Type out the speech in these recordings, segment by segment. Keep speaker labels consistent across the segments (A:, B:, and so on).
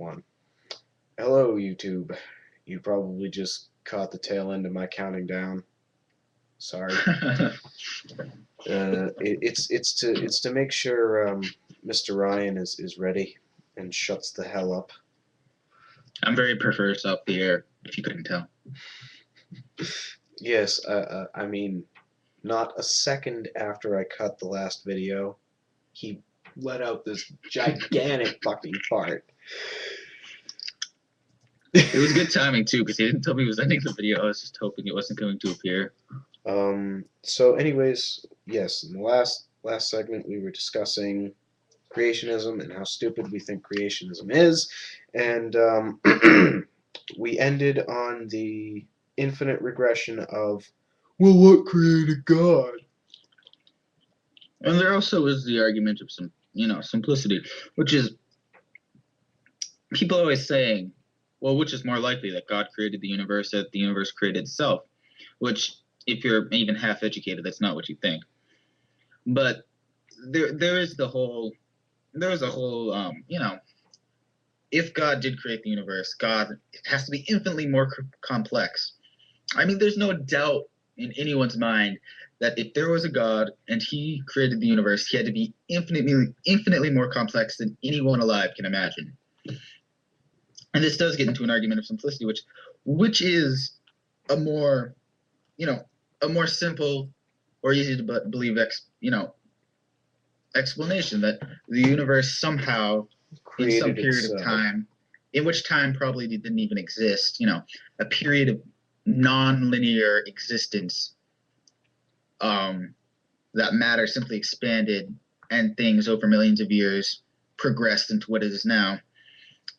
A: one. Hello, YouTube. You probably just caught the tail end of my counting down. Sorry. It's to make sure Mr. Ryan is ready and shuts the hell up.
B: I'm very perverse up the air, if you couldn't tell.
A: Yes, I mean, not a second after I cut the last video, he let out this gigantic fucking fart.
B: It was good timing, too, because he didn't tell me he was ending the video. I was just hoping it wasn't going to appear.
A: So anyways, yes, in the last segment we were discussing creationism and how stupid we think creationism is, and we ended on the infinite regression of, well, what created God?
B: And there also is the argument of simplicity, which is people always saying, well, which is more likely, that God created the universe, that the universe created itself, which, if you're even half educated, that's not what you think. But there's a whole, if God did create the universe, it has to be infinitely more complex. I mean, there's no doubt in anyone's mind that if there was a God and he created the universe, he had to be infinitely more complex than anyone alive can imagine. And this does get into an argument of simplicity, which is a more simple or easy to believe explanation, that the universe somehow created in some period of time, in which time probably didn't even exist, a period of non-linear existence, that matter simply expanded and things over millions of years progressed into what it is now,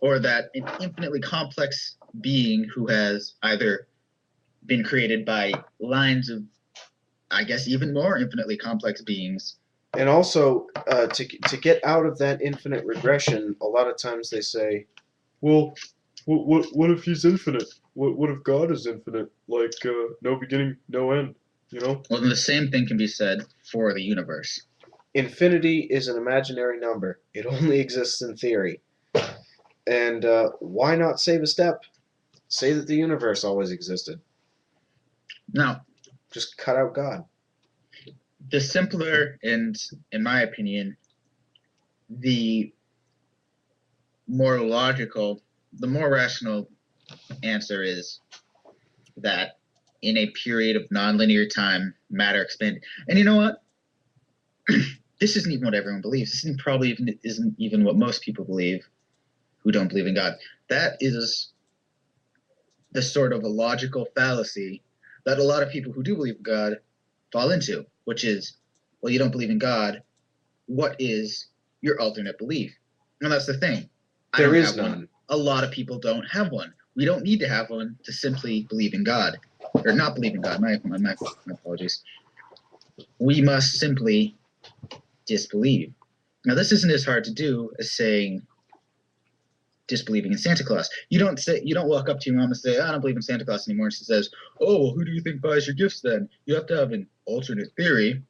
B: or that an infinitely complex being who has either been created by lines of, I guess, even more infinitely complex beings.
A: And also, to get out of that infinite regression, a lot of times they say, well, what if he's infinite? What if God is infinite? Like, no beginning, no end,
B: Well, then the same thing can be said for the universe.
A: Infinity is an imaginary number. It only exists in theory. And why not save a step? Say that the universe always existed.
B: Now,
A: just cut out God.
B: The simpler and, in my opinion, the more logical, the more rational answer is that in a period of nonlinear time, matter expanded. And you know what? This isn't even what everyone believes. This isn't even what most people believe who don't believe in God. That is the sort of a logical fallacy that a lot of people who do believe in God fall into, which is, well, you don't believe in God. What is your alternate belief? And that's the thing.
A: There is none.
B: A lot of people don't have one. We don't need to have one to simply believe in God, or not believe in God. My apologies. We must simply disbelieve. Now, this isn't as hard to do as saying disbelieving in Santa Claus. You don't walk up to your mom and say, I don't believe in Santa Claus anymore. And she says, oh, well, who do you think buys your gifts then? You have to have an alternate theory.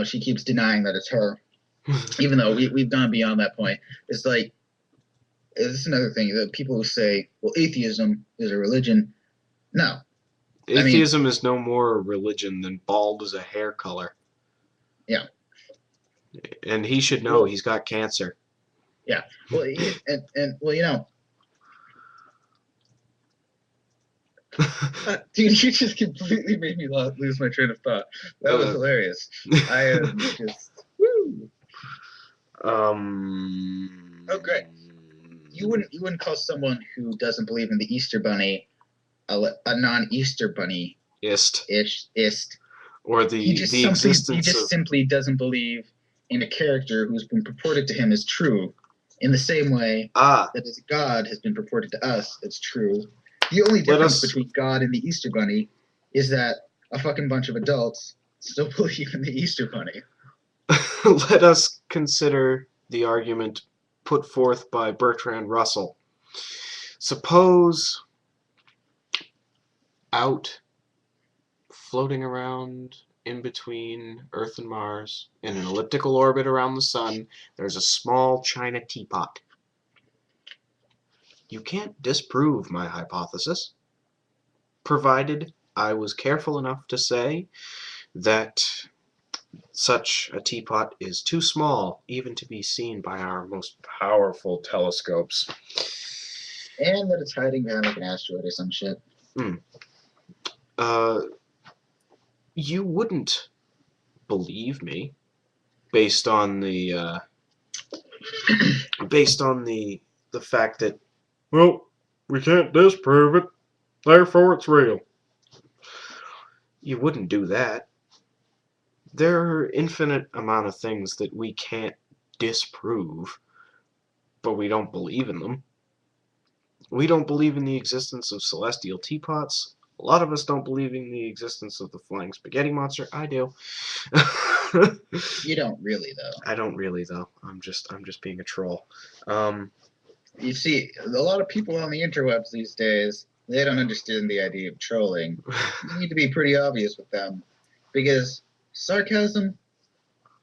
B: She keeps denying that it's her, even though we've gone beyond that point. It's like, this is another thing, that people who say, well, atheism is a religion. No.
A: Atheism is no more a religion than bald as a hair color.
B: Yeah.
A: And he should know he's got cancer.
B: Yeah. Well, dude, you just completely made me lose my train of thought. That was hilarious. I am just, woo. Oh, great. You wouldn't call someone who doesn't believe in the Easter Bunny a non-Easter Bunny.
A: Ist.
B: Or he just simply doesn't believe in a character who's been purported to him as true, in the same way that as God has been purported to us as true. The only difference between God and the Easter Bunny is that a fucking bunch of adults still believe in the Easter Bunny.
A: Let us consider the argument put forth by Bertrand Russell. Suppose out, floating around in between Earth and Mars, in an elliptical orbit around the sun, there's a small china teapot. You can't disprove my hypothesis, provided I was careful enough to say that such a teapot is too small even to be seen by our most powerful telescopes.
B: And that it's hiding behind like an asteroid or some shit.
A: You wouldn't believe me based on the the fact that, well, we can't disprove it, therefore it's real. You wouldn't do that. There are infinite amount of things that we can't disprove, but we don't believe in them. We don't believe in the existence of celestial teapots. A lot of us don't believe in the existence of the flying spaghetti monster. I do.
B: You don't really, though.
A: I don't really, though. I'm just being a troll.
B: You see, a lot of people on the interwebs these days, they don't understand the idea of trolling. You need to be pretty obvious with them, because sarcasm,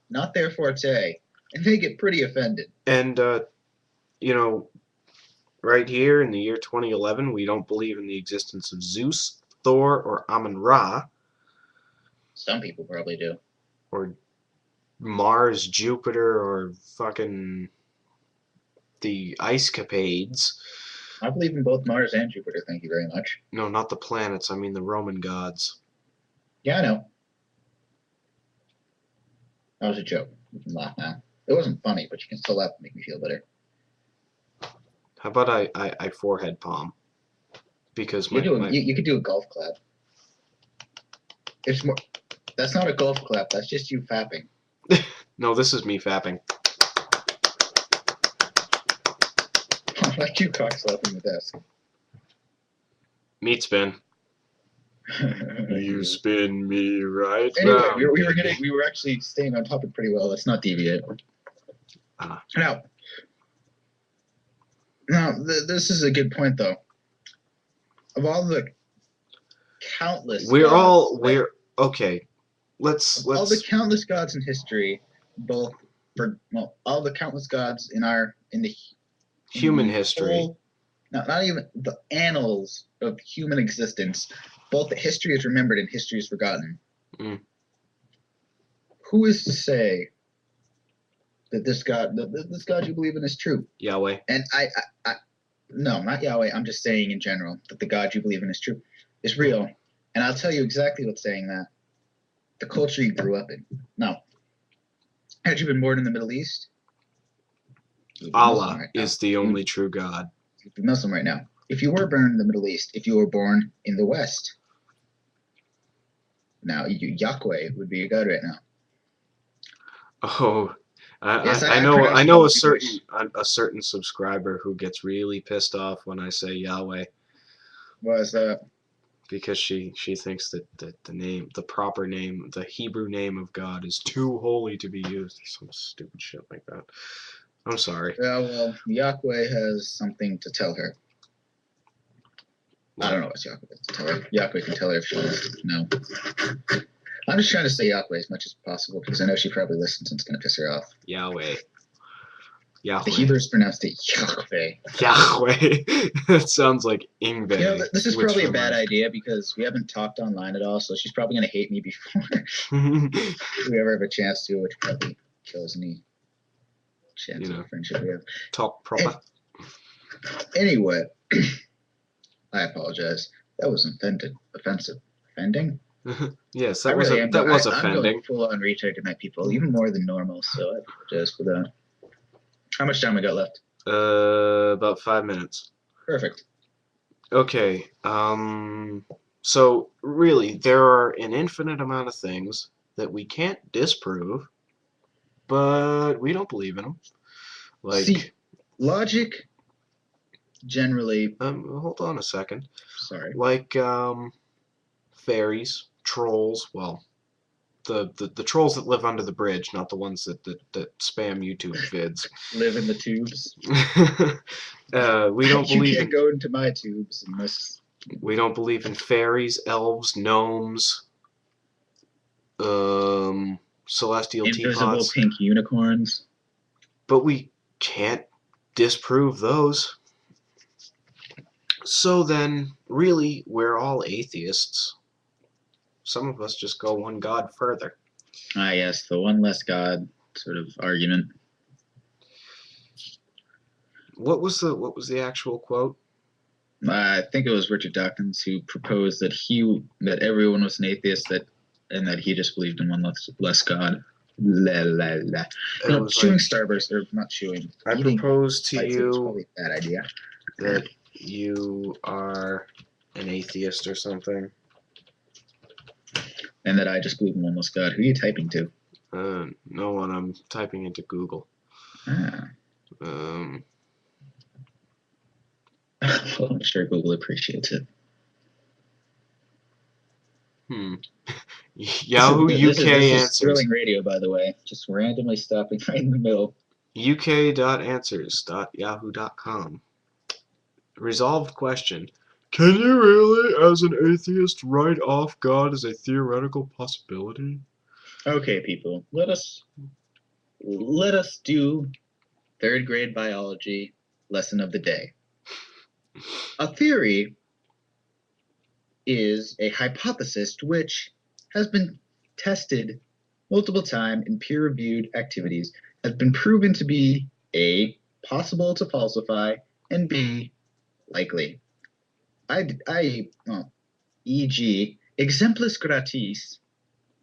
B: not their forte, and they get pretty offended.
A: And right here in the year 2011, we don't believe in the existence of Zeus, Thor, or Amun-Ra.
B: Some people probably do.
A: Or Mars, Jupiter, or fucking the Ice Capades.
B: I believe in both Mars and Jupiter, thank you very much.
A: No, not the planets. I mean the Roman gods.
B: Yeah, I know. That was a joke. You can laugh now. It wasn't funny, but you can still laugh and make me feel better.
A: How about I forehead palm? Because
B: you could do a golf clap. It's more. That's not a golf clap. That's just you fapping.
A: No, this is me fapping.
B: I like you cock slapping the desk.
A: Meat spin. You spin me right
B: anyway,
A: round.
B: we were actually staying on topic pretty well. Let's not deviate. Now, this is a good point, though. Of all the countless,
A: all the
B: countless gods in history, all the countless gods in the
A: human history.
B: Not even the annals of human existence. Both the history is remembered and history is forgotten. Who is to say that this God you believe in is true?
A: Yahweh.
B: And no, not Yahweh. I'm just saying in general that the God you believe in is true, is real. And I'll tell you exactly what's saying that. The culture you grew up in. Now, had you been born in the Middle East?
A: Allah is the only true God.
B: You'd be Muslim right now. If you were born in the Middle East, if you were born in the West, now Yahweh would be your God right now.
A: Oh,
B: Yes,
A: I know a certain subscriber who gets really pissed off when I say Yahweh.
B: Why is that?
A: Because she thinks that the proper name, the Hebrew name of God is too holy to be used. Some stupid shit like that. I'm sorry.
B: Yeah, well, Yahweh has something to tell her. I don't know what Yahweh has to tell her. Yahweh can tell her if she wants to know. I'm just trying to say Yahweh as much as possible because I know she probably listens and it's going to piss her off.
A: Yahweh.
B: The Hebrews pronounced it Yahweh.
A: Yahweh. That sounds like Ingve.
B: You know, this is probably a bad idea because we haven't talked online at all, so she's probably going to hate me before we ever have a chance to, which probably kills any chance of friendship we have.
A: Talk proper.
B: Anyway, I apologize. That was offensive. Offending?
A: Yes, that was offending.
B: I'm going full on retard tonight, people, even more than normal, so I apologize for that. How much time we got left?
A: About 5 minutes.
B: Perfect.
A: Okay. So really, there are an infinite amount of things that we can't disprove, but we don't believe in them.
B: See, logic generally.
A: Hold on a second.
B: Sorry.
A: Like fairies, trolls. Well, the trolls that live under the bridge, not the ones that spam YouTube vids.
B: Live in the tubes.
A: We don't believe.
B: You can't go into my tubes unless.
A: We don't believe in fairies, elves, gnomes, celestial
B: invisible
A: teapots.
B: Pink unicorns.
A: But we can't disprove those. So then, really, we're all atheists. Some of us just go one God further.
B: Ah, yes, the one less God sort of argument.
A: What was the actual quote?
B: I think it was Richard Dawkins who proposed that everyone was an atheist, and that he just believed in one less God. La la la. Chewing like, Starburst, or not chewing.
A: I propose to you
B: probably a bad idea.
A: That you are an atheist or something.
B: And that I just believe in one less God. Who are you typing to?
A: No one. I'm typing into Google.
B: Ah. Well, I'm sure Google appreciates it.
A: Yahoo UK
B: this
A: answers.
B: Is Sterling Radio, by the way. Just randomly stopping right in the middle.
A: UK.answers.yahoo.com. Resolved question. Can you really, as an atheist, write off God as a theoretical possibility?
B: Okay, people. Let us do third grade biology lesson of the day. A theory is a hypothesis which has been tested multiple times in peer-reviewed activities, has been proven to be A, possible to falsify, and B, likely. E.g., exemplis gratis,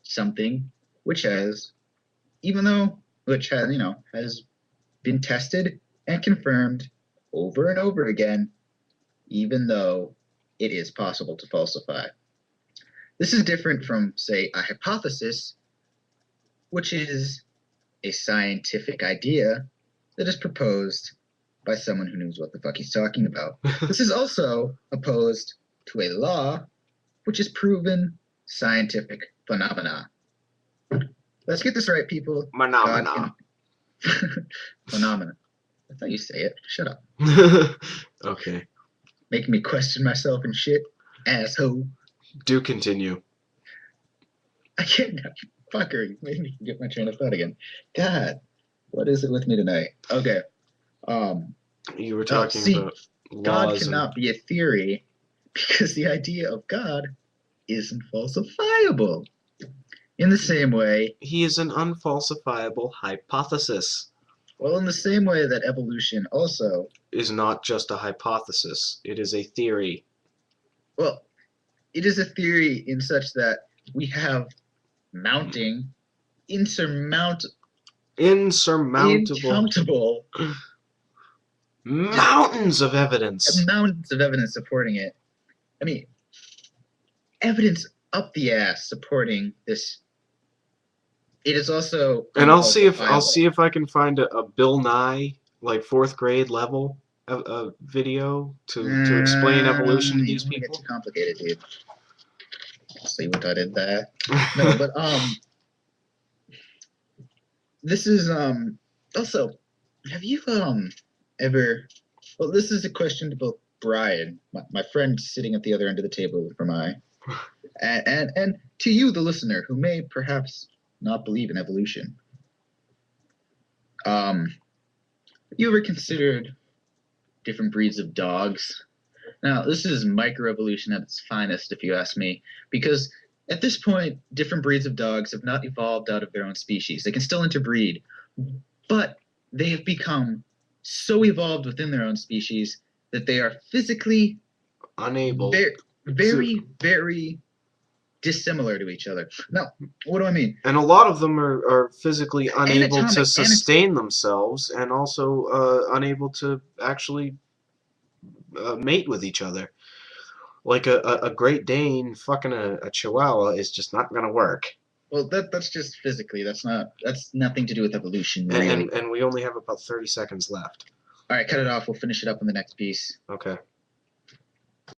B: something which has been tested and confirmed over and over again, even though it is possible to falsify. This is different from, say, a hypothesis, which is a scientific idea that is proposed by someone who knows what the fuck he's talking about. This is also opposed to a law, which is proven scientific phenomena. Let's get this right, people.
A: Phenomena.
B: Phenomena. That's how you say it. Shut up.
A: Okay.
B: Making me question myself and shit. Asshole.
A: Do continue.
B: I can't. Fucker. You made me get my train of thought again. God. What is it with me tonight? Okay.
A: You were talking about
B: God cannot be a theory because the idea of God isn't falsifiable. In the same way,
A: he is an unfalsifiable hypothesis.
B: Well, in the same way that evolution also
A: is not just a hypothesis, it is a theory.
B: Well, it is a theory in such that we have insurmountable
A: mountains of evidence.
B: Mountains of evidence supporting it. I mean, evidence up the ass supporting this. It is also.
A: And I'll see if I can find a Bill Nye, like 4th grade level video to explain evolution to these people.
B: Get too complicated, dude. See what I did there? No, but this is also. Have you ever? Well, this is a question to both Brian, my friend sitting at the other end of the table from and to you, the listener, who may perhaps not believe in evolution. Have you ever considered different breeds of dogs? Now, this is microevolution at its finest, if you ask me, because at this point, different breeds of dogs have not evolved out of their own species. They can still interbreed, but they have become so evolved within their own species that they are physically
A: unable,
B: very dissimilar to each other. Now, what do I mean?
A: And a lot of them are physically unable to sustain themselves, and also unable to actually mate with each other. Like a Great Dane fucking a Chihuahua is just not gonna work.
B: Well, that's just physically. That's nothing to do with evolution, really.
A: And we only have about 30 seconds left.
B: All right, cut it off. We'll finish it up in the next piece.
A: Okay.